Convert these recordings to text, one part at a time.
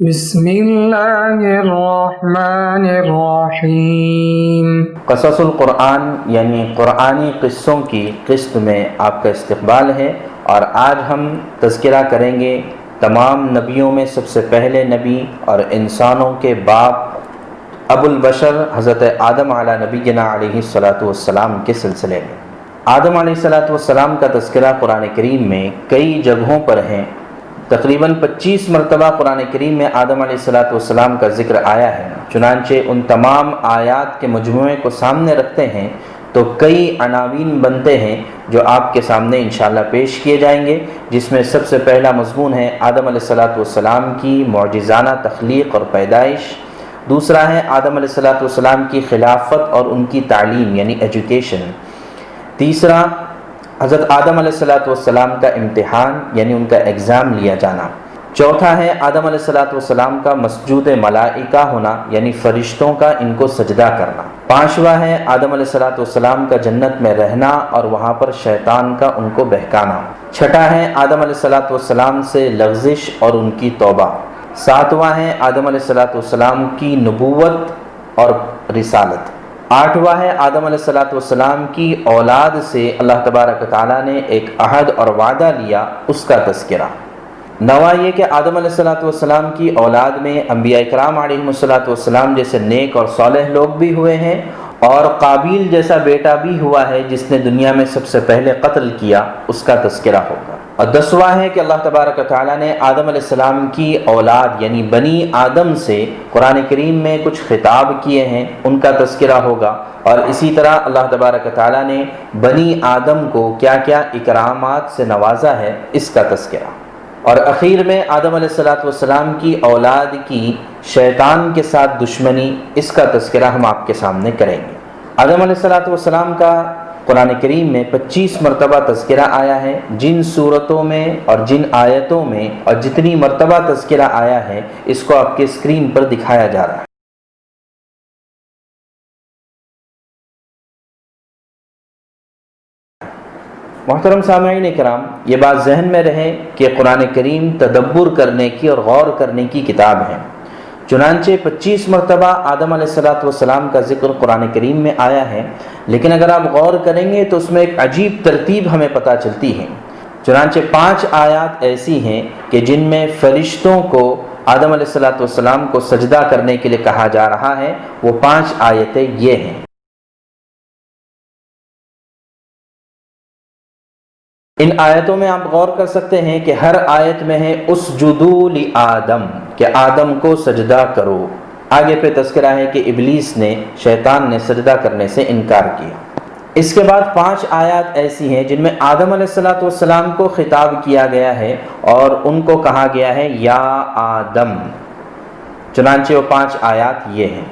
بسم اللہ الرحمن الرحیم۔ قصص القرآن یعنی قرآنی قصوں کی قسط میں آپ کا استقبال ہے، اور آج ہم تذکرہ کریں گے تمام نبیوں میں سب سے پہلے نبی اور انسانوں کے باپ ابو البشر حضرت آدم علیہ نبینا علیہ الصلاۃ والسلام کے سلسلے میں۔ آدم علیہ الصلاۃ والسلام کا تذکرہ قرآن کریم میں کئی جگہوں پر ہے۔ تقریباً 25 مرتبہ قرآن کریم میں آدم علیہ الصلاۃ والسلام کا ذکر آیا ہے۔ چنانچہ ان تمام آیات کے مجموعے کو سامنے رکھتے ہیں تو کئی عناوین بنتے ہیں جو آپ کے سامنے انشاءاللہ پیش کیے جائیں گے، جس میں سب سے پہلا مضمون ہے آدم علیہ الصلاۃ والسلام کی معجزانہ تخلیق اور پیدائش۔ دوسرا ہے آدم علیہ الصلاۃ والسلام کی خلافت اور ان کی تعلیم یعنی ایجوکیشن۔ تیسرا حضرت آدم علیہ الصلاۃ والسلام کا امتحان یعنی ان کا ایگزام لیا جانا۔ چوتھا ہے آدم علیہ الصلاۃ والسلام کا مسجود ملائکہ ہونا یعنی فرشتوں کا ان کو سجدہ کرنا۔ پانچواں ہے آدم علیہ الصلاۃ والسلام کا جنت میں رہنا اور وہاں پر شیطان کا ان کو بہکانا۔ چھٹا ہے آدم علیہ الصلاۃ والسلام سے لغزش اور ان کی توبہ۔ ساتواں ہے آدم علیہ الصلاۃ والسلام کی نبوت اور رسالت۔ آٹھواں ہے آدم علیہ الصلاۃ والسلام کی اولاد سے اللہ تبارک و تعالیٰ نے ایک عہد اور وعدہ لیا، اس کا تذکرہ۔ نواں یہ کہ آدم علیہ الصلاۃ والسلام کی اولاد میں انبیاء اکرام علیہم الصلاۃ والسلام جیسے نیک اور صالح لوگ بھی ہوئے ہیں، اور قابیل جیسا بیٹا بھی ہوا ہے جس نے دنیا میں سب سے پہلے قتل کیا، اس کا تذکرہ ہوگا۔ اور 10واں ہے کہ اللہ تبارک و تعالیٰ نے آدم علیہ السلام کی اولاد یعنی بنی آدم سے قرآن کریم میں کچھ خطاب کیے ہیں، ان کا تذکرہ ہوگا۔ اور اسی طرح اللہ تبارک و تعالیٰ نے بنی آدم کو کیا کیا اکرامات سے نوازا ہے، اس کا تذکرہ۔ اور اخیر میں آدم علیہ الصلاۃ والسلام کی اولاد کی شیطان کے ساتھ دشمنی، اس کا تذکرہ ہم آپ کے سامنے کریں گے۔ آدم علیہ الصلاۃ والسلام کا قرآن کریم میں 25 مرتبہ تذکرہ آیا ہے۔ جن صورتوں میں اور جن آیتوں میں اور جتنی مرتبہ تذکرہ آیا ہے، اس کو آپ کے اسکرین پر دکھایا جا رہا ہے۔ محترم سامعین کرام، یہ بات ذہن میں رہے کہ قرآن کریم تدبر کرنے کی اور غور کرنے کی کتاب ہے۔ چنانچہ 25 مرتبہ آدم علیہ الصلاۃ والسلام کا ذکر قرآن کریم میں آیا ہے، لیکن اگر آپ غور کریں گے تو اس میں ایک عجیب ترتیب ہمیں پتہ چلتی ہے۔ چنانچہ 5 آیات ایسی ہیں کہ جن میں فرشتوں کو آدم علیہ الصلاۃ والسلام کو سجدہ کرنے کے لیے کہا جا رہا ہے۔ وہ 5 آیتیں یہ ہیں۔ ان آیتوں میں آپ غور کر سکتے ہیں کہ ہر آیت میں ہے اسجدوا لآدم، کہ آدم کو سجدہ کرو۔ آگے پہ تذکرہ ہے کہ ابلیس نے، شیطان نے سجدہ کرنے سے انکار کیا۔ اس کے بعد 5 آیات ایسی ہیں جن میں آدم علیہ الصلاۃ والسلام کو خطاب کیا گیا ہے اور ان کو کہا گیا ہے یا آدم۔ چنانچہ وہ 5 آیات یہ ہیں۔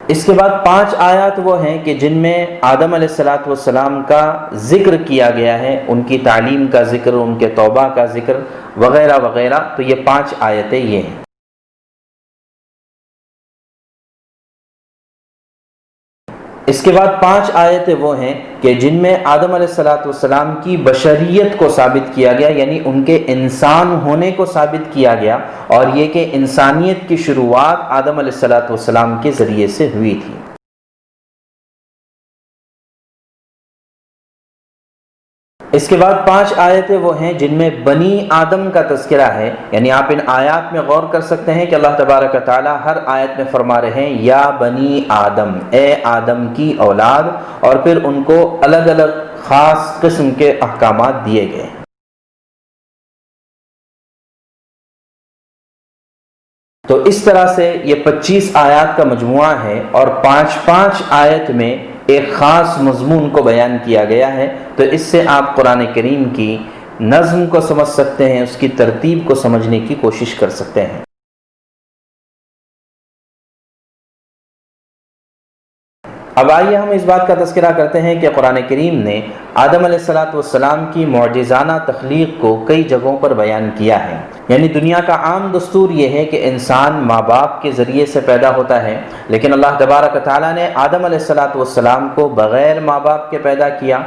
اس کے بعد 5 آیات وہ ہیں کہ جن میں آدم علیہ الصلاۃ والسلام کا ذکر کیا گیا ہے، ان کی تعلیم کا ذکر، ان کے توبہ کا ذکر وغیرہ وغیرہ۔ تو یہ 5 آیتیں یہ ہیں۔ اس کے بعد 5 آیتیں وہ ہیں کہ جن میں آدم علیہ الصلاۃ والسلام کی بشریت کو ثابت کیا گیا، یعنی ان کے انسان ہونے کو ثابت کیا گیا، اور یہ کہ انسانیت کی شروعات آدم علیہ الصلاۃ والسلام کے ذریعے سے ہوئی تھی۔ اس کے بعد 5 آیتیں وہ ہیں جن میں بنی آدم کا تذکرہ ہے، یعنی آپ ان آیات میں غور کر سکتے ہیں کہ اللہ تبارک و تعالیٰ ہر آیت میں فرما رہے ہیں یا بنی آدم، اے آدم کی اولاد، اور پھر ان کو الگ الگ خاص قسم کے احکامات دیے گئے ہیں۔ تو اس طرح سے یہ 25 آیات کا مجموعہ ہے، اور 5 آیت میں ایک خاص مضمون کو بیان کیا گیا ہے۔ تو اس سے آپ قرآن کریم کی نظم کو سمجھ سکتے ہیں، اس کی ترتیب کو سمجھنے کی کوشش کر سکتے ہیں۔ اب آئیے ہم اس بات کا تذکرہ کرتے ہیں کہ قرآن کریم نے آدم علیہ الصلاۃ والسلام کی معجزانہ تخلیق کو کئی جگہوں پر بیان کیا ہے۔ یعنی دنیا کا عام دستور یہ ہے کہ انسان ماں باپ کے ذریعے سے پیدا ہوتا ہے، لیکن اللہ تبارک و تعالیٰ نے آدم علیہ الصلاۃ والسلام کو بغیر ماں باپ کے پیدا کیا،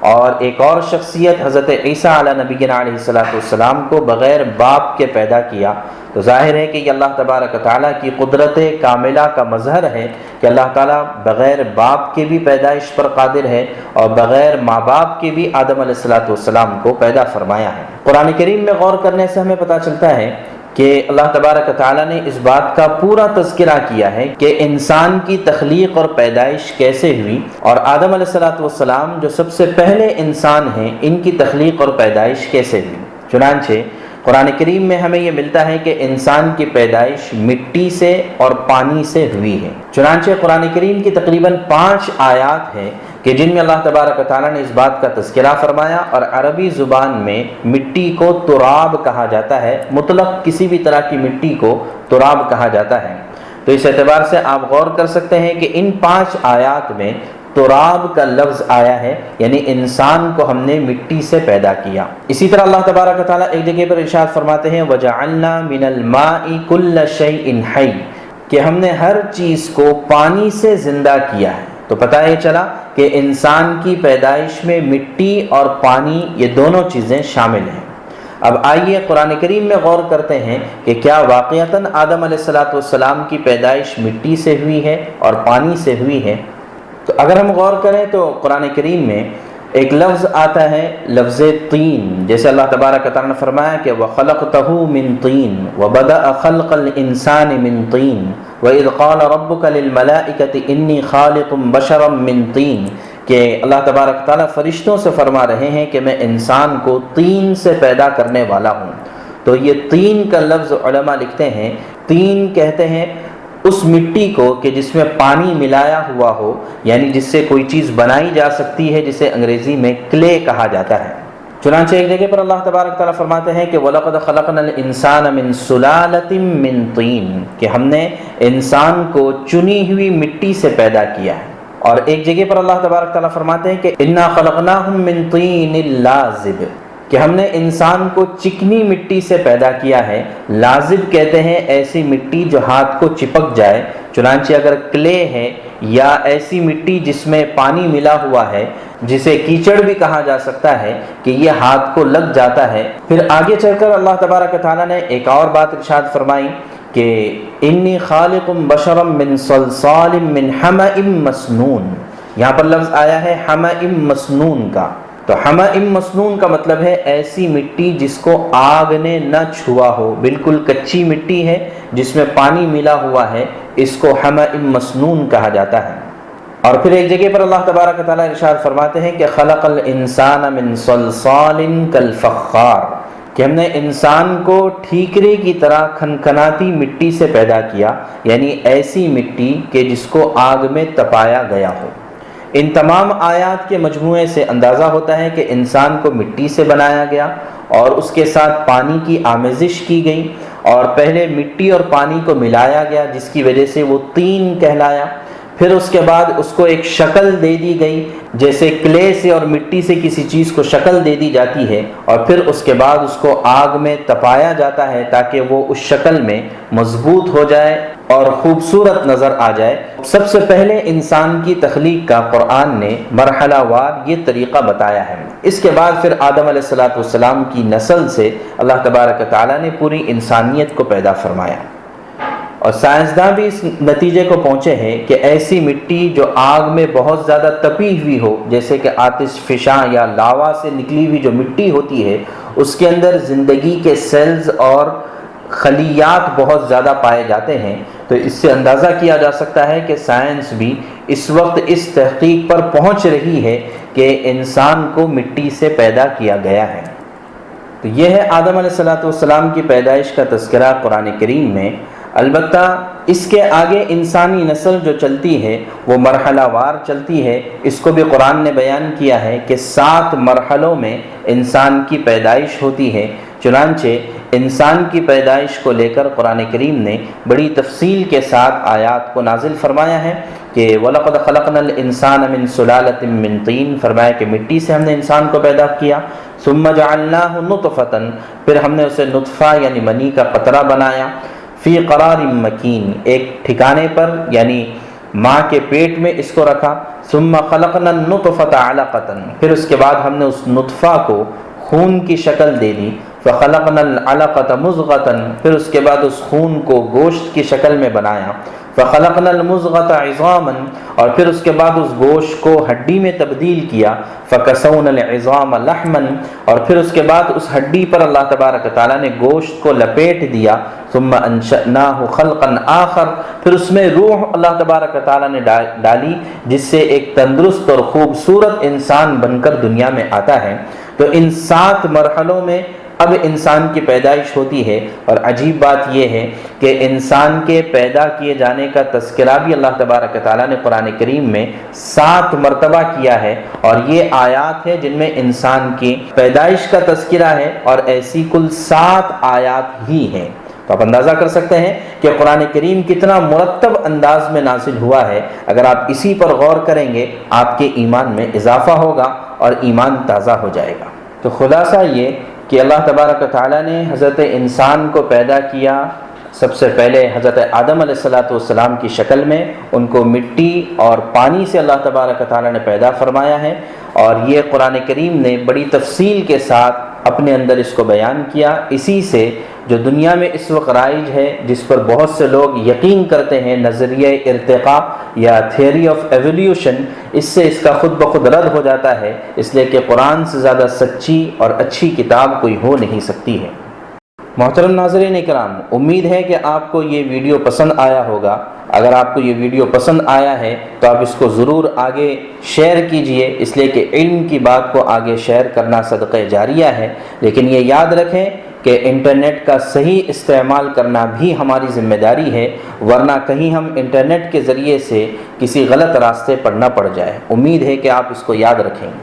اور ایک اور شخصیت حضرت عیسیٰ علیہ نبینا علیہ السلام کو بغیر باپ کے پیدا کیا، تو ظاہر ہے کہ یہ اللہ تبارک و تعالیٰ کی قدرت کاملہ کا مظہر ہے کہ اللہ تعالیٰ بغیر باپ کے بھی پیدائش پر قادر ہے اور بغیر ماں باپ کے بھی آدم علیہ السلام کو پیدا فرمایا ہے۔ قرآن کریم میں غور کرنے سے ہمیں پتہ چلتا ہے کہ اللہ تبارک و تعالیٰ نے اس بات کا پورا تذکرہ کیا ہے کہ انسان کی تخلیق اور پیدائش کیسے ہوئی، اور آدم علیہ السلام جو سب سے پہلے انسان ہیں ان کی تخلیق اور پیدائش کیسے ہوئی۔ چنانچہ قرآن کریم میں ہمیں یہ ملتا ہے کہ انسان کی پیدائش مٹی سے اور پانی سے ہوئی ہے۔ چنانچہ قرآن کریم کی تقریباً 5 آیات ہیں کہ جن میں اللہ تبارک و تعالیٰ نے اس بات کا تذکرہ فرمایا، اور عربی زبان میں مٹی کو تراب کہا جاتا ہے، مطلق کسی بھی طرح کی مٹی کو تراب کہا جاتا ہے۔ تو اس اعتبار سے آپ غور کر سکتے ہیں کہ ان 5 آیات میں تراب کا لفظ آیا ہے، یعنی انسان کو ہم نے مٹی سے پیدا کیا۔ اسی طرح اللہ تبارک و تعالیٰ ایک جگہ پر ارشاد فرماتے ہیں وَجَعَلْنَا مِنَ الْمَاءِ كُلَّ شَيْءٍ حَيٍّ، کہ ہم نے ہر چیز کو پانی سے زندہ کیا ہے۔ تو پتہ یہ چلا کہ انسان کی پیدائش میں مٹی اور پانی یہ دونوں چیزیں شامل ہیں۔ اب آئیے قرآن کریم میں غور کرتے ہیں کہ کیا واقعتاً آدم علیہ السلام کی پیدائش مٹی سے ہوئی ہے اور پانی سے ہوئی ہے؟ تو اگر ہم غور کریں تو قرآن کریم میں ایک لفظ آتا ہے لفظ طین، جیسے اللہ تبارک و تعالیٰ نے فرمایا کہ وَخَلَقْتَهُ مِن طِين وَبَدَأَ خَلْقَ الْإِنسَانِ مِن طِين وَإِذْ قَالَ رَبُّكَ لِلْمَلَائِكَةِ إِنِّي خَالِقٌ بَشَرًا مِن طِين، کہ اللہ تبارک و تعالیٰ فرشتوں سے فرما رہے ہیں کہ میں انسان کو طین سے پیدا کرنے والا ہوں۔ تو یہ طین کا لفظ علماء لکھتے ہیں، طین کہتے ہیں اس مٹی کو کہ جس میں پانی ملایا ہوا ہو، یعنی جس سے کوئی چیز بنائی جا سکتی ہے، جسے انگریزی میں کلے کہا جاتا ہے۔ چنانچہ ایک جگہ پر اللہ تبارک تعالیٰ فرماتے ہیں کہ وَلَقَدْ خَلَقْنَا الْإِنسَانَ مِن سُلَالَةٍ مِّن طِين، کہ ہم نے انسان کو چنی ہوئی مٹی سے پیدا کیا ہے۔ اور ایک جگہ پر اللہ تبارک تعالیٰ فرماتے ہیں کہ إِنَّا خَلَقْنَاهُم مِّن طِينٍ لَازِبٍ، کہ ہم نے انسان کو چکنی مٹی سے پیدا کیا ہے۔ لازب کہتے ہیں ایسی مٹی جو ہاتھ کو چپک جائے، چنانچہ اگر کلے ہے یا ایسی مٹی جس میں پانی ملا ہوا ہے، جسے کیچڑ بھی کہا جا سکتا ہے، کہ یہ ہاتھ کو لگ جاتا ہے۔ پھر آگے چل کر اللہ تبارک تعالیٰ نے ایک اور بات ارشاد فرمائی کہ انی خالق بشرا من صلصال من حمأ مسنون، یہاں پر لفظ آیا ہے حمأ مسنون کا۔ تو حمأ مسنون کا مطلب ہے ایسی مٹی جس کو آگ نے نہ چھوا ہو، بالکل کچی مٹی ہے جس میں پانی ملا ہوا ہے، اس کو حمأ مسنون کہا جاتا ہے۔ اور پھر ایک جگہ پر اللہ تبارک و تعالیٰ ارشاد فرماتے ہیں کہ خلق الانسان من صلصال کالفخار، کہ ہم نے انسان کو ٹھیکرے کی طرح کھنکھناتی مٹی سے پیدا کیا، یعنی ایسی مٹی کہ جس کو آگ میں تپایا گیا ہو۔ ان تمام آیات کے مجموعے سے اندازہ ہوتا ہے کہ انسان کو مٹی سے بنایا گیا اور اس کے ساتھ پانی کی آمیزش کی گئی، اور پہلے مٹی اور پانی کو ملایا گیا جس کی وجہ سے وہ طین کہلایا۔ پھر اس کے بعد اس کو ایک شکل دے دی گئی، جیسے کلے سے اور مٹی سے کسی چیز کو شکل دے دی جاتی ہے، اور پھر اس کے بعد اس کو آگ میں تپایا جاتا ہے تاکہ وہ اس شکل میں مضبوط ہو جائے اور خوبصورت نظر آ جائے۔ سب سے پہلے انسان کی تخلیق کا قرآن نے مرحلہ وار یہ طریقہ بتایا ہے۔ اس کے بعد پھر آدم علیہ السلام کی نسل سے اللہ تبارک و تعالیٰ نے پوری انسانیت کو پیدا فرمایا، اور سائنسداں بھی اس نتیجے کو پہنچے ہیں کہ ایسی مٹی جو آگ میں بہت زیادہ تپی ہوئی ہو، جیسے کہ آتش فشاں یا لاوا سے نکلی ہوئی جو مٹی ہوتی ہے، اس کے اندر زندگی کے سیلز اور خلیات بہت زیادہ پائے جاتے ہیں۔ تو اس سے اندازہ کیا جا سکتا ہے کہ سائنس بھی اس وقت اس تحقیق پر پہنچ رہی ہے کہ انسان کو مٹی سے پیدا کیا گیا ہے۔ تو یہ ہے آدم علیہ السلام کی پیدائش کا تذکرہ قرآن کریم میں۔ البتہ اس کے آگے انسانی نسل جو چلتی ہے وہ مرحلہ وار چلتی ہے۔ اس کو بھی قرآن نے بیان کیا ہے کہ 7 مرحلوں میں انسان کی پیدائش ہوتی ہے۔ چنانچہ انسان کی پیدائش کو لے کر قرآن کریم نے بڑی تفصیل کے ساتھ آیات کو نازل فرمایا ہے کہ وَلَقَدْ خَلَقْنَا الْإِنسَانَ مِن سُلَالَةٍ مِّن طِين، فرمایا کہ مٹی سے ہم نے انسان کو پیدا کیا۔ ثُمَّ جَعَلْنَاهُ نُطْفَةً، پھر ہم نے اسے نطفہ یعنی منی کا قطرہ بنایا، فی قرار مکین، ایک ٹھکانے پر، یعنی ماں کے پیٹ میں اس کو رکھا، ثم خلقنا النطفۃ علقۃ، پھر اس کے بعد ہم نے اس نطفہ کو خون کی شکل دے دی، فخلقنا العلقۃ مضغۃ، پھر اس کے بعد اس خون کو گوشت کی شکل میں بنایا، فخلقنا المضغۃ عظاما، اور پھر اس کے بعد اس گوشت کو ہڈی میں تبدیل کیا، فکسونا العظام لحما، اور پھر اس کے بعد اس ہڈی پر اللہ تبارک تعالیٰ نے گوشت کو لپیٹ دیا، ثم انشأناہ خلقا آخر، پھر اس میں روح اللہ تبارک تعالیٰ نے ڈالی جس سے ایک تندرست اور خوبصورت انسان بن کر دنیا میں آتا ہے۔ تو ان 7 مرحلوں میں اب انسان کی پیدائش ہوتی ہے، اور عجیب بات یہ ہے کہ انسان کے پیدا کیے جانے کا تذکرہ بھی اللہ تبارک تعالیٰ نے قرآن کریم میں 7 مرتبہ کیا ہے، اور یہ آیات ہے جن میں انسان کی پیدائش کا تذکرہ ہے، اور ایسی کل 7 آیات ہی ہیں۔ تو آپ اندازہ کر سکتے ہیں کہ قرآن کریم کتنا مرتب انداز میں نازل ہوا ہے۔ اگر آپ اسی پر غور کریں گے آپ کے ایمان میں اضافہ ہوگا اور ایمان تازہ ہو جائے گا۔ تو خلاصہ یہ کہ اللہ تبارک و تعالیٰ نے حضرت انسان کو پیدا کیا، سب سے پہلے حضرت آدم علیہ السلام کی شکل میں، ان کو مٹی اور پانی سے اللہ تبارک و تعالیٰ نے پیدا فرمایا ہے، اور یہ قرآن کریم نے بڑی تفصیل کے ساتھ اپنے اندر اس کو بیان کیا۔ اسی سے جو دنیا میں اس وقت رائج ہے، جس پر بہت سے لوگ یقین کرتے ہیں، نظریہ ارتقاء یا تھیوری آف ایولیوشن، اس سے اس کا خود بخود رد ہو جاتا ہے، اس لیے کہ قرآن سے زیادہ سچی اور اچھی کتاب کوئی ہو نہیں سکتی ہے۔ محترم ناظرین اکرام، امید ہے کہ آپ کو یہ ویڈیو پسند آیا ہوگا۔ اگر آپ کو یہ ویڈیو پسند آیا ہے تو آپ اس کو ضرور آگے شیئر کیجئے، اس لیے کہ علم کی بات کو آگے شیئر کرنا صدقہ جاریہ ہے۔ لیکن یہ یاد رکھیں کہ انٹرنیٹ کا صحیح استعمال کرنا بھی ہماری ذمہ داری ہے، ورنہ کہیں ہم انٹرنیٹ کے ذریعے سے کسی غلط راستے پر نہ پڑ جائے۔ امید ہے کہ آپ اس کو یاد رکھیں گے۔